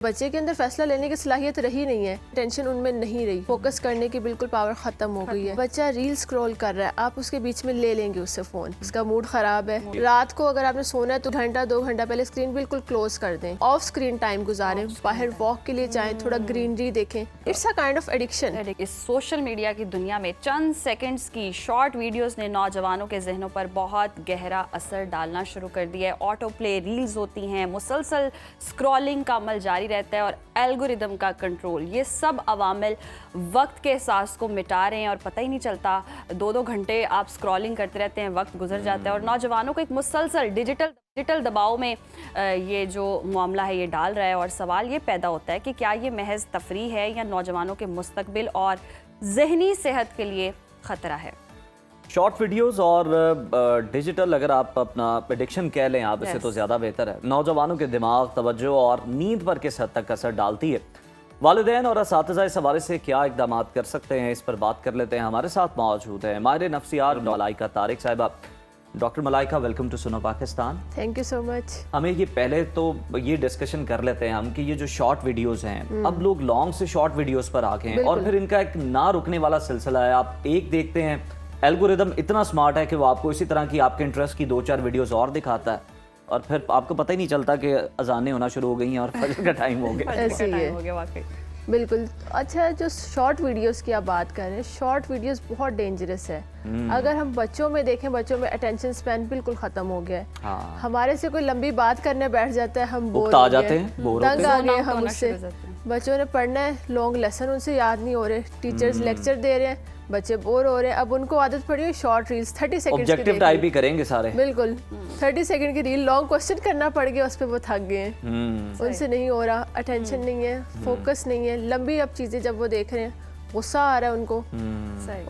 बच्चे के अंदर फैसला लेने की सलाहियत रही नहीं है, टेंशन उनमें नहीं रही, फोकस करने की बिल्कुल पावर खत्म हो गई है। बच्चा रील स्क्रॉल कर रहा है, आप उसके बीच में ले लेंगे उससे फोन, उसका मूड खराब है। रात को अगर आपने सोना है तो घंटा 2 घंटा पहले स्क्रीन बिल्कुल क्लोज कर दें, ऑफ स्क्रीन टाइम गुजारें, बाहर वॉक के लिए जाएं, थोड़ा ग्रीनरी देखें। It's a kind of addiction. इस सोशल मीडिया की दुनिया में चंद सेकंड्स की शॉर्ट वीडियोस ने नौजवानों के जहनों पर बहुत गहरा असर डालना शुरू कर दिया है। ऑटो प्ले रील्स होती हैं, मुसलसल स्क्रॉलिंग का अमल जारी रहता है और एल्गोरिदम का कंट्रोल, ये सब अवामिल वक्त के एहसास को मिटा रहे हैं और पता ही नहीं चलता। 2-2 घंटे आप स्क्रॉलिंग करते रहते हैं, वक्त गुजर जाता है और नौजवानों को एक मुसलसल डिजिटल दबाव में ये जो मामला है ये डाल रहा है। और सवाल ये पैदा होता है कि क्या ये महज तफरीह है या नौजवानों के मुस्तकबिल और जहनी सेहत के लिए खतरा है। शॉर्ट वीडियोस और डिजिटल, अगर आप अपना एडिक्शन कह लें आप इसे, तो ज़्यादा बेहतर है। नौजवानों के दिमाग, तवज्जो और नींद पर किस हद तक असर डालती है, वालिदैन और असातिज़ा इस हवाले से क्या इक़दाम कर सकते हैं, इस पर बात कर लेते हैं। हमारे साथ मौजूद है माहिर नफ्सियात मलाइका तारिक साहिबा। डॉक्टर मलाइका, वेलकम टू सुनो Pakistan. Thank you so much. हमें ये पहले तो ये डिस्कशन कर लेते हैं हम कि ये जो शॉर्ट वीडियोस हैं, अब लोग लॉन्ग से शॉर्ट वीडियोस पर आ गए हैं और फिर इनका एक ना रुकने वाला सिलसिला है। आप एक देखते हैं, एल्गोरिदम इतना स्मार्ट है कि वो आपको इसी तरह की आपके इंटरेस्ट की 2-4 वीडियोस और दिखाता है और फिर आपको पता ही नहीं चलता कि अजानें होना शुरू हो गई हैं और फजर का टाइम हो गया। ऐसे ही है बिल्कुल। अच्छा, जो शॉर्ट वीडियोस की आप बात कर रहे हैं, शॉर्ट वीडियोस बहुत डेंजरस है। अगर हम बच्चों में देखें, बच्चों में अटेंशन स्पैन बिल्कुल खत्म हो गया है। हाँ। हमारे से कोई लंबी बात करने बैठ जाता है, हम बोर आ जाते हैं, तंग आ गए हम उससे। बच्चों ने पढ़ना है, लॉन्ग लेसन उनसे याद नहीं हो रहे, टीचर्स लेक्चर दे रहे हैं, बच्चे बोर हो रहे हैं। अब उनको आदत पड़ी है short reels, 30 second objective type ही करेंगे सारे। बिल्कुल 30 सेकंड की रील, लॉन्ग क्वेश्चन करना पड़ गया उस पर, वो थक गए हैं, उनसे नहीं हो रहा, अटेंशन नहीं है, फोकस नहीं है। लंबी अब चीजें जब वो देख रहे हैं, गुस्सा आ रहा है उनको,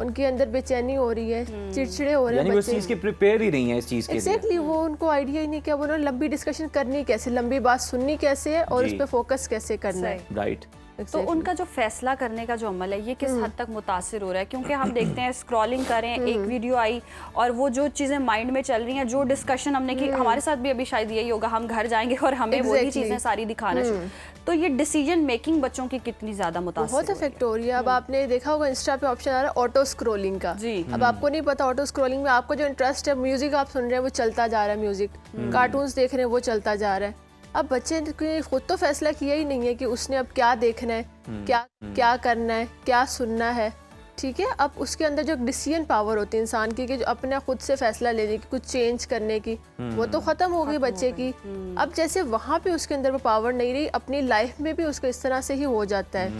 उनके अंदर बेचैनी हो रही है, चिड़चिड़े हो रहे हैं, यानी वो इस चीज की प्रिपेयर ही नहीं है इस चीज के लिए। एग्जैक्टली, वो उनको आइडिया ही नहीं कि अब उन्होंने लंबी डिस्कशन करनी कैसे, लंबी बात सुननी कैसे है और उस पर फोकस कैसे करना है। राइट। तो उनका जो फैसला करने का जो अमल है ये किस हद तक मुतासिर हो रहा है? क्योंकि हम देखते हैं स्क्रॉलिंग कर रहे हैं, एक वीडियो आई और वो जो चीज़ें माइंड में चल रही हैं, जो डिस्कशन हमने की, हमारे साथ भी अभी शायद यही होगा, हम घर जाएंगे और हमें वही चीज़ें सारी दिखाना चाहिए। तो ये डिसीजन मेकिंग बच्चों की कितनी ज़्यादा मुतासिर, बहुत इफेक्ट हो रही है। अब आपने देखा होगा इंस्टा पे ऑप्शन आ रहा है ऑटो स्क्रॉलिंग का जी। अब आपको नहीं पता, ऑटो स्क्रॉलिंग में आपको जो इंटरेस्ट है, म्यूजिक आप सुन रहे हैं वो चलता जा रहा है, म्यूजिक, कार्टून्स देख रहे हैं वो चलता जा रहा है। अब बच्चे ने खुद तो फैसला किया ही नहीं है कि उसने अब क्या देखना है, क्या करना है, क्या सुनना है, ठीक है। अब उसके अंदर जो डिसीजन पावर होती है इंसान की, कि जो अपना खुद से फैसला लेने की, कुछ चेंज करने की, वो तो खत्म हो गई बच्चे की। अब जैसे वहाँ पे उसके अंदर वो पावर नहीं रही, अपनी लाइफ में भी उसको इस तरह से ही हो जाता है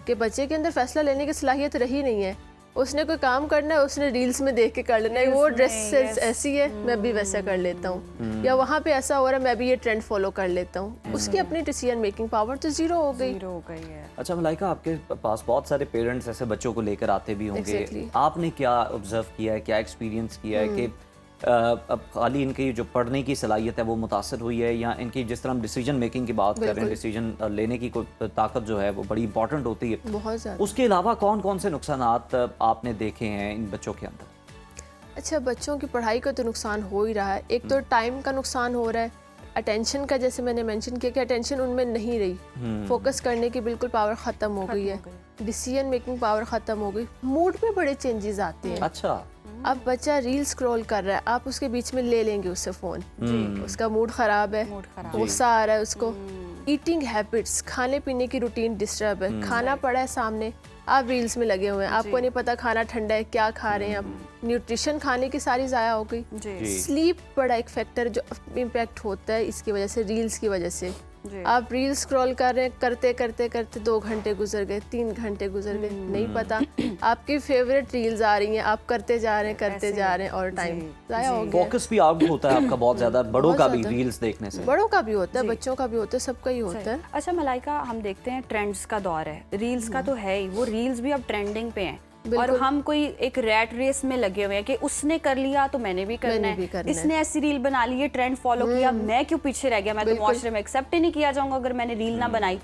कि बच्चे के अंदर फैसला लेने की सलाहियत रही नहीं है। उसने कोई काम करना है, उसने रील्स में देख के कर लेना है, वो ड्रेस ऐसी है मैं भी वैसा कर लेता हूँ, या वहाँ पे ऐसा हो रहा है मैं भी ये ट्रेंड फॉलो कर लेता हूँ। उसकी अपनी डिसीजन मेकिंग पावर तो जीरो हो गई है। अच्छा मलाइका, आपके पास बहुत सारे पेरेंट्स ऐसे बच्चों को लेकर आते भी होंगे, आपने क्या ऑब्जर्व किया है, क्या एक्सपीरियंस किया है कि अब खाली इनकी जो पढ़ने की सलाहियत है वो मुतासर हुई है, या इनकी जिस तरह हम डिसीजन मेकिंग की बात कर रहे हैं, डिसीजन लेने की कोई ताकत जो है वो बड़ी इंपॉर्टेंट होती है बहुत ज़्यादा। उसके अलावा कौन कौन से नुकसानात आपने देखे हैं इन बच्चों के अंदर? अच्छा, बच्चों की पढ़ाई का तो नुकसान हो ही रहा है। एक तो टाइम का नुकसान हो रहा है, अटेंशन का, जैसे मैंने मेंशन किया कि अटेंशन उनमें नहीं रही, फोकस करने की बिल्कुल पावर खत्म हो गई है, डिसीजन मेकिंग पावर खत्म हो गई, मूड में बड़े चेंजेस आते हैं। अच्छा, अब बच्चा रील स्क्रॉल कर रहा है, आप उसके बीच में ले लेंगे उससे फोन, उसका मूड खराब है, गुस्सा आ रहा है उसको, ईटिंग हैबिट्स, खाने पीने की रूटीन डिस्टर्ब है, खाना पड़ा है सामने, आप रील्स में लगे हुए हैं, आपको नहीं पता खाना ठंडा है, क्या खा रहे हैं आप, न्यूट्रिशन खाने की सारी ज़ाया हो गई। स्लीप बड़ा एक फैक्टर जो इम्पैक्ट होता है इसकी वजह से, रील्स की वजह से। आप रील स्क्रॉल कर रहे हैं, करते करते करते 2 घंटे गुजर गए, 3 घंटे गुजर गए, नहीं पता आपकी फेवरेट रील्स आ रही हैं, आप करते जा रहे हैं और टाइम ज़ाया हो गया। फोकस भी आउट होता है आपका बहुत ज्यादा, बड़ों का भी रील्स देखने से, बड़ों का भी होता है, बच्चों का भी होता है, सबका ही होता है। अच्छा मलाइका, हम देखते हैं ट्रेंड्स का दौर है, रील्स का तो है ही, वो रील्स भी अब ट्रेंडिंग पे हैं और हम कोई एक रैट रेस में लगे हुए हैं कि उसने कर लिया तो मैंने भी करना है, इसने ऐसी रील बना ली, ये ट्रेंड फॉलो किया, मैं क्यों पीछे रह गया, मैं तो मुआशरे में एक्सेप्ट ही नहीं किया जाऊंगा अगर मैंने रील ना बनाई।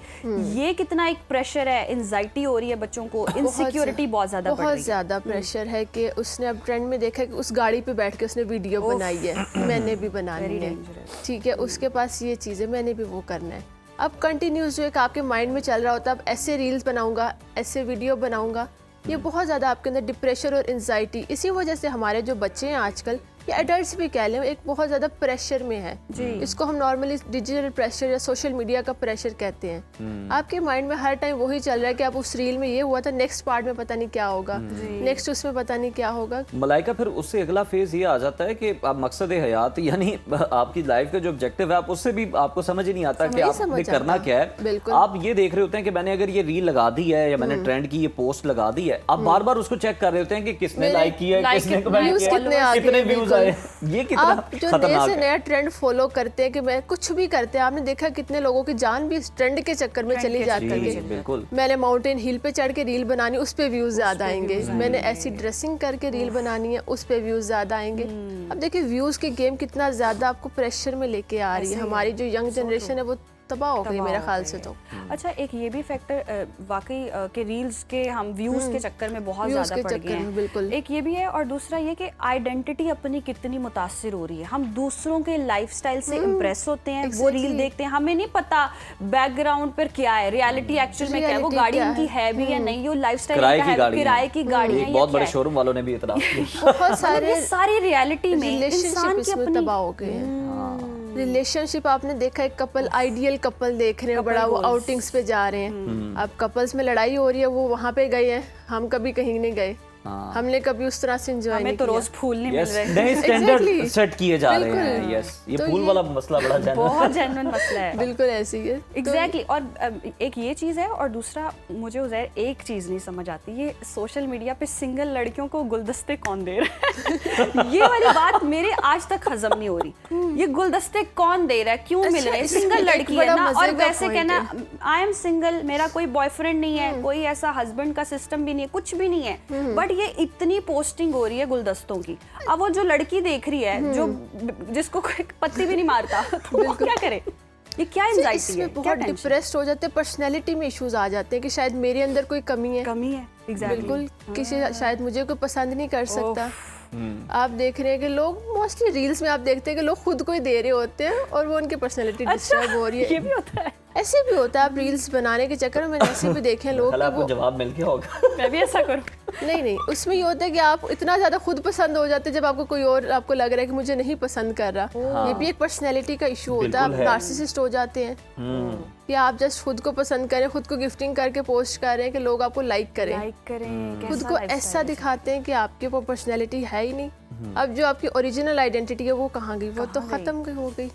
ये कितना एक प्रेशर है, एंजाइटी हो रही है बच्चों को, इनसिक्योरिटी बहुत ज्यादा प्रेशर है कि उसने अब ट्रेंड में देखा कि उस गाड़ी पे बैठ के उसने वीडियो बनाई है, मैंने भी बनानी है, ठीक है, उसके पास ये चीज़ है, मैंने भी वो करना है। अब कंटिन्यूस जो एक आपके माइंड में चल रहा होता है, अब ऐसे रील्स बनाऊंगा, ऐसे वीडियो बनाऊंगा, ये बहुत ज़्यादा आपके अंदर डिप्रेशन और एंजाइटी, इसी वजह से हमारे जो बच्चे हैं आजकल या एडल्ट्स भी कह लें, एक बहुत ज़्यादा प्रेशर में है जी। इसको हम नॉर्मली डिजिटल प्रेशर या सोशल मीडिया का प्रेशर कहते हैं। आपके माइंड में हर टाइम वही चल रहा है कि आप उस रील में ये हुआ था, नेक्स्ट पार्ट में पता नहीं क्या होगा, नेक्स्ट उसमें पता नहीं क्या होगा। मलाइका, फिर उससे अगला फेज ये आ जाता है कि आप मकसद हयात यानी आपकी लाइफ का जो ऑब्जेक्टिव है, आप उससे भी आपको समझ ही नहीं आता कि आपने करना क्या है। आप ये देख रहे होते हैं कि मैंने अगर ये रील लगा दी है या मैंने ट्रेंड की ये पोस्ट लगा दी है, आप बार बार उसको चेक कर रहे होते हैं कि किसने लाइक किया है, किसने कमेंट किया, कितने व्यूज आए। ये कितना आप जो नए से नया ट्रेंड फॉलो करते हैं कि मैं कुछ भी करते हैं, आपने देखा कितने लोगों की जान भी इस ट्रेंड के चक्कर में चली जाती है। बिल्कुल, मैंने माउंटेन हिल पे चढ़ के रील बनानी, उस पे व्यूज ज्यादा आएंगे। मैंने ऐसी ड्रेसिंग करके रील बनानी है, उस पे व्यूज ज्यादा आएंगे। अब देखिए व्यूज की गेम कितना ज्यादा आपको प्रेशर में लेके आ रही है। हमारी जो यंग जनरेशन है वो तबाह हो गई मेरे ख्याल से तो। अच्छा, एक ये भी फैक्टर वाकई के रील्स के हम व्यूज के चक्कर में बहुत ज्यादा पड़ गए हैं, बिल्कुल एक ये भी है। और दूसरा ये कि आइडेंटिटी अपनी कितनी मुतासिर हो रही है। हम दूसरों के लाइफस्टाइल से इम्प्रेस होते हैं, वो रील देखते हैं, हमें नहीं पता बैकग्राउंड पर क्या है, रियलिटी एक्चुअल में क्या है, वो गाड़ी उनकी है भी या नहीं, वो लाइफस्टाइल किराए की गाड़ी है, बहुत बड़े शोरूम वालों ने भी इतराफ किया। बहुत सारी रियलिटी में इंसान की अपनी तबाह हो गए हैं। रिलेशनशिप आपने देखा, एक कपल आइडियल कपल देख रहे हैं, बड़ा वो आउटिंग्स पे जा रहे हैं। अब कपल्स में लड़ाई हो रही है, वो वहाँ पे गए हैं, हम कभी कहीं नहीं गए, हमने कभी उस तरह से एंजॉय नहीं किया। हमें तो रोज फूल नहीं मिल रहे, नए स्टैंडर्ड सेट किए जा रहे हैं। यस, ये फूल वाला मसला बड़ा बहुत जेन्युइन मसला है। बिल्कुल ऐसी है, एग्जैक्टली। और एक ये चीज़ है, और दूसरा मुझे उज़ैर एक चीज़ नहीं समझ आती, ये सोशल मीडिया पे सिंगल लड़कियों को गुलदस्ते कौन दे रहा है? ये वाली बात मेरे आज तक हजम नहीं हो रही। ये गुलदस्ते कौन दे रहा है, क्यों मिल रहे हैं? सिंगल लड़की है ना, और वैसे कहना आई एम सिंगल, मेरा कोई बॉयफ्रेंड नहीं है, कोई ऐसा हस्बैंड का सिस्टम भी नहीं है, कुछ भी नहीं है, बट ये इतनी पोस्टिंग हो रही है गुलदस्तों की। अब वो जो लड़की देख रही है, जो जिसको कोई पत्ती भी नहीं मारता, तो वो क्या करे? ये क्या एंजाइटी है? बहुत डिप्रेस्ड हो जाते हैं, पर्सनैलिटी में इश्यूज आ जाते हैं कि शायद मेरे अंदर कोई कमी है। बिल्कुल, किसी शायद मुझे कोई पसंद नहीं कर सकता। आप देख रहे हैं कि लोग मोस्टली रील्स में आप देखते हैं कि लोग खुद को ही दे रहे होते हैं और वो उनकी पर्सनैलिटी डिस्टर्ब हो रही है। ये भी होता है, ऐसे भी होता है। आप रील्स बनाने के चक्कर में मैंने ऐसे भी देखे हैं लोग, आपको जवाब मिल गया होगा। मैं भी ऐसा करूं। नहीं, उसमें ये होता है कि आप इतना ज्यादा खुद पसंद हो जाते हैं जब आपको कोई और आपको लग रहा है कि मुझे नहीं पसंद कर रहा। ये भी एक पर्सनैलिटी का इशू होता है। आप नार्सिसिस्ट हो जाते हैं कि आप जस्ट खुद को पसंद करें, खुद को गिफ्टिंग करके पोस्ट कर रहे हैं कि लोग आपको लाइक करें, खुद को ऐसा दिखाते हैं कि आपके वो पर्सनैलिटी है ही नहीं। अब जो आपकी ओरिजिनल आइडेंटिटी है वो कहाँ गई? वो तो खत्म हो गई।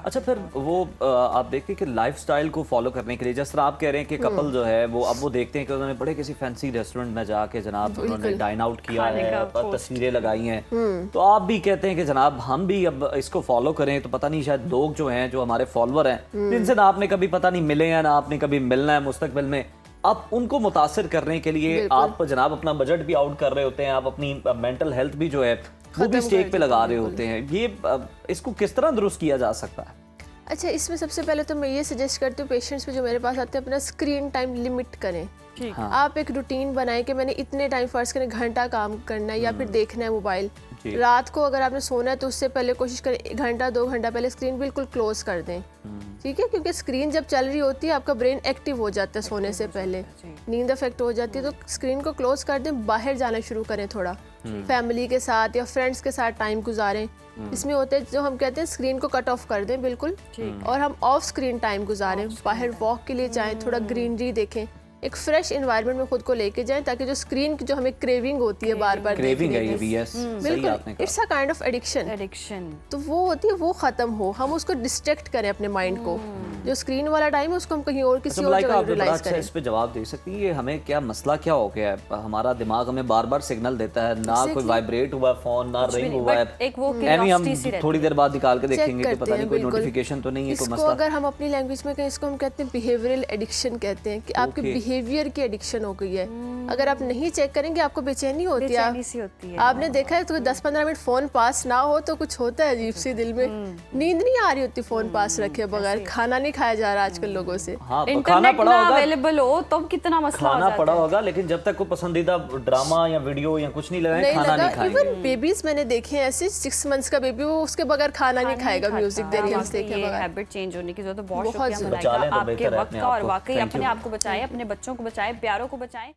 अच्छा, फिर वो आप देखते हैं कि लाइफस्टाइल को फॉलो करने के लिए, जिस तरह आप कह रहे हैं कि कपल जो है वो अब वो देखते हैं कि उन्होंने बड़े किसी फैंसी रेस्टोरेंट में जाके जनाब उन्होंने डाइन आउट किया है, तस्वीरें लगाई हैं, तो आप भी कहते हैं कि जनाब हम भी अब इसको फॉलो करें, तो पता नहीं शायद लोग जो हैं, जो हमारे फॉलोअर हैं, जिनसे ना आपने कभी पता नहीं मिले हैं, ना आपने कभी मिलना है मुस्तकबिल में, आप उनको मुतासिर करने के लिए आप जनाब अपना बजट भी आउट कर रहे होते हैं, आप अपनी मेंटल हेल्थ भी जो है वो भी स्टेक पे लगा रहे होते हैं। ये इसको किस तरह दुरुस्त किया जा सकता है? अच्छा, इसमें सबसे पहले तो मैं ये सजेस्ट करती हूँ पेशेंट्स पे जो मेरे पास आते हैं, अपना स्क्रीन टाइम लिमिट करें। हाँ। आप एक रूटीन बनाएं कि मैंने इतने टाइम फर्स्ट करें घंटा काम करना है या फिर देखना है मोबाइल। रात को अगर आपने सोना है तो उससे पहले कोशिश करें 1 घंटा 2 घंटा पहले स्क्रीन बिल्कुल क्लोज कर दें। ठीक है, क्योंकि स्क्रीन जब चल रही होती है आपका ब्रेन एक्टिव हो जाता है सोने से पहले, नींद अफेक्ट हो जाती है। तो स्क्रीन को क्लोज कर दें, बाहर जाना शुरू करें, थोड़ा फैमिली के साथ या फ्रेंड्स के साथ टाइम गुजारें। इसमें होते हैं जो हम कहते हैं स्क्रीन को कट ऑफ कर दें बिल्कुल, और हम ऑफ स्क्रीन टाइम गुजारें, बाहर वॉक के लिए जाएं, थोड़ा ग्रीनरी देखें, एक फ्रेश एनवायरनमेंट में खुद को लेके जाएं, ताकि जो स्क्रीन की जो हमें क्रेविंग होती है बार बार क्रेविंग है, ये भी यस बिल्कुल, it's a kind of addiction, तो वो होती है, वो खत्म हो, हम उसको डिस्ट्रैक्ट करें अपने माइंड को। जो स्क्रीन वाला टाइम है उसको हम कहीं और किसी और जगह यूटिलाइज करें। इस पे जवाब दे सकती है, हमें क्या मसला क्या हो गया है? हमारा दिमाग हमें बार बार सिग्नल देता है, ना कोई वाइब्रेट हुआ फोन, ना रिंग हुआ है, हम थोड़ी देर बाद निकाल के देखेंगे तो पता नहीं कोई नोटिफिकेशन तो नहीं है, कोई मसला। अगर हम अपनी लैंग्वेज में कहें, इसको हम कहते हैं बिहेवियरल एडिक्शन कहते हैं, कि आपके बिहेवियर की एडिक्शन हो गई है। अगर आप नहीं चेक करेंगे आपको बेचैनी होती है। बेचैनी सी होती है। आपने देखा है तो 10-15 मिनट फोन पास ना हो तो कुछ होता है अजीब सी दिल में, नींद नहीं आ रही होती फोन पास रखे बगैर। खाना नहीं खाया जा रहा आजकल लोगों से। हाँ, खाना इंटरनेट पड़ा ना होगा, अवेलेबल हो तब कितना मसला हो खाना जाता पड़ा है। होगा, लेकिन जब तक कोई पसंदीदा ड्रामा या वीडियो या कुछ नहीं लगाए नहीं खाना लगा। नहीं खाएंगे। इवन बेबीज मैंने देखे हैं ऐसे 6 मंथ्स का बेबी, वो उसके बगैर खाना नहीं खाएगा म्यूजिक देखे ये बगैर। हैबिट चेंज होने की जरूरत है। बहुत बहुत शुक्रिया ज़रूरी। बचा लें मलाइका तो आपके बेहतर है वक्त अपने का, आप और को। वाकई Thank अपने you. आप को बचाएं, अपने बच्चों को बचाएं, प्यारों को बचाएं।